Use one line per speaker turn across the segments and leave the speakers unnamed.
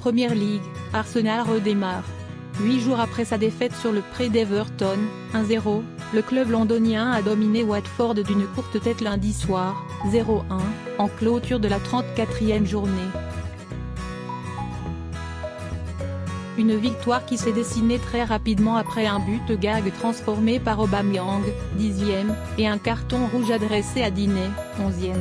Premier League, Arsenal redémarre. 8 jours après sa défaite sur le pré d'Everton, 1-0, le club londonien a dominé Watford d'une courte tête lundi soir, 0-1, en clôture de la 34e journée. Une victoire qui s'est dessinée très rapidement après un but gag transformé par Aubameyang, 10e, et un carton rouge adressé à Diné, 11e.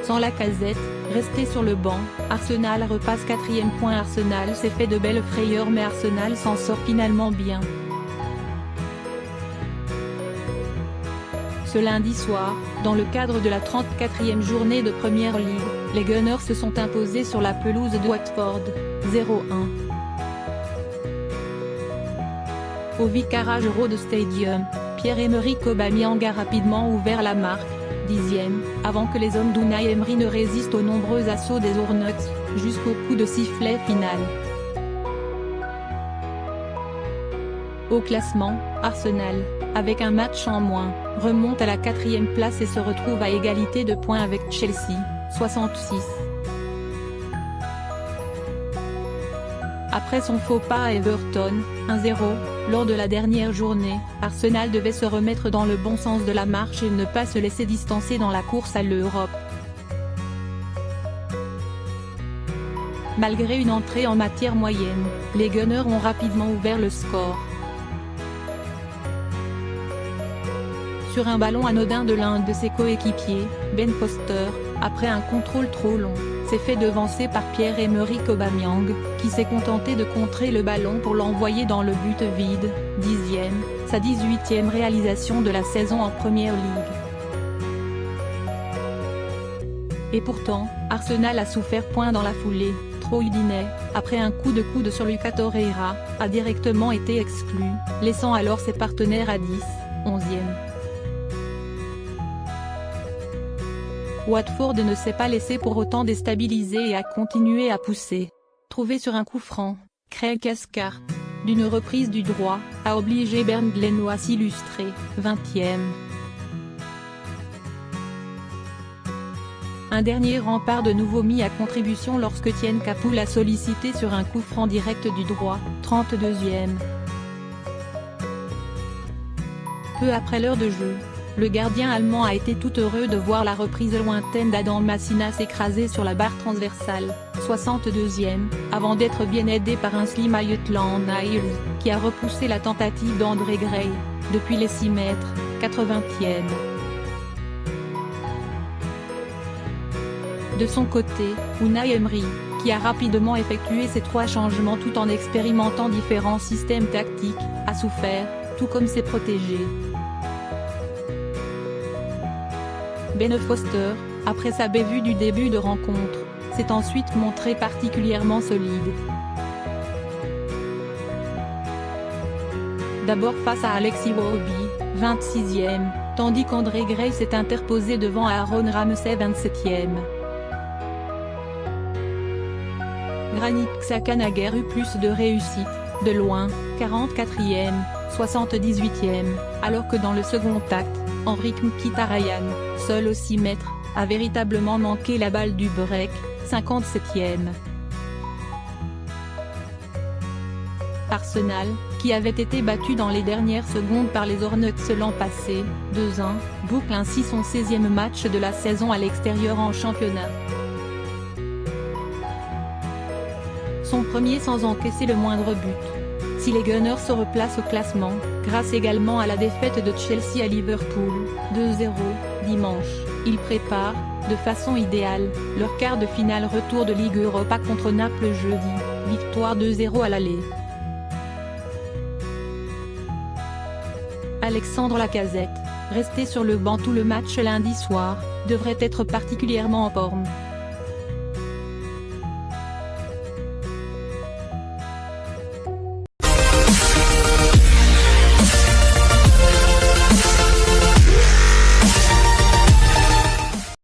Sans Lacazette, resté sur le banc, Arsenal repasse 4e. Arsenal s'est fait de belles frayeurs mais Arsenal s'en sort finalement bien. Ce lundi soir, dans le cadre de la 34e journée de Premier League, les Gunners se sont imposés sur la pelouse de Watford, 0-1. Au Vicarage Road Stadium, Pierre-Emerick Aubameyang a rapidement ouvert la marque, 10e, avant que les hommes d'Unai Emery ne résistent aux nombreux assauts des Hornets, jusqu'au coup de sifflet final. Au classement, Arsenal, avec un match en moins, remonte à la 4e place et se retrouve à égalité de points avec Chelsea, 66. Après son faux pas à Everton, 1-0, lors de la dernière journée, Arsenal devait se remettre dans le bon sens de la marche et ne pas se laisser distancer dans la course à l'Europe. Malgré une entrée en matière moyenne, les Gunners ont rapidement ouvert le score. Sur un ballon anodin de l'un de ses coéquipiers, Ben Foster, après un contrôle trop long, s'est fait devancer par Pierre-Emerick Aubameyang, qui s'est contenté de contrer le ballon pour l'envoyer dans le but vide, 10e, sa 18e réalisation de la saison en Premier League. Et pourtant, Arsenal a souffert point dans la foulée. Troy Deeney, après un coup de coude sur Lucas Torreira, a directement été exclu, laissant alors ses partenaires à 10, 11e. Watford ne s'est pas laissé pour autant déstabiliser et a continué à pousser. Trouvé sur un coup franc, Craig Cathcart, d'une reprise du droit, a obligé Bernd Leno à s'illustrer, 20e. Un dernier rempart de nouveau mis à contribution lorsque Tien Capoue l'a sollicité sur un coup franc direct du droit, 32e. Peu après l'heure de jeu, le gardien allemand a été tout heureux de voir la reprise lointaine d'Adam Massina s'écraser sur la barre transversale, 62e, avant d'être bien aidé par un slim Maitland-Niles, qui a repoussé la tentative d'André Gray, depuis les 6 mètres, 80e. De son côté, Unai Emery, qui a rapidement effectué ses 3 changements tout en expérimentant différents systèmes tactiques, a souffert, tout comme ses protégés. Ben Foster, après sa bévue du début de rencontre, s'est ensuite montré particulièrement solide. D'abord face à Alexis Iwobi, 26e, tandis qu'André Gray s'est interposé devant Aaron Ramsey, 27e. Granit Xhaka n'a guère eu plus de réussite, de loin, 44e, 78e, alors que dans le second acte, Henrikh Mkhitaryan, seul aux 6 mètres, a véritablement manqué la balle du break, 57e. Arsenal, qui avait été battu dans les dernières secondes par les Hornets l'an passé, 2-1, boucle ainsi son 16e match de la saison à l'extérieur en championnat. Son premier sans encaisser le moindre but. Si les Gunners se replacent au classement, grâce également à la défaite de Chelsea à Liverpool, 2-0, dimanche, ils préparent, de façon idéale, leur quart de finale retour de Ligue Europa contre Naples jeudi, victoire 2-0 à l'aller. Alexandre Lacazette, resté sur le banc tout le match lundi soir, devrait être particulièrement en forme.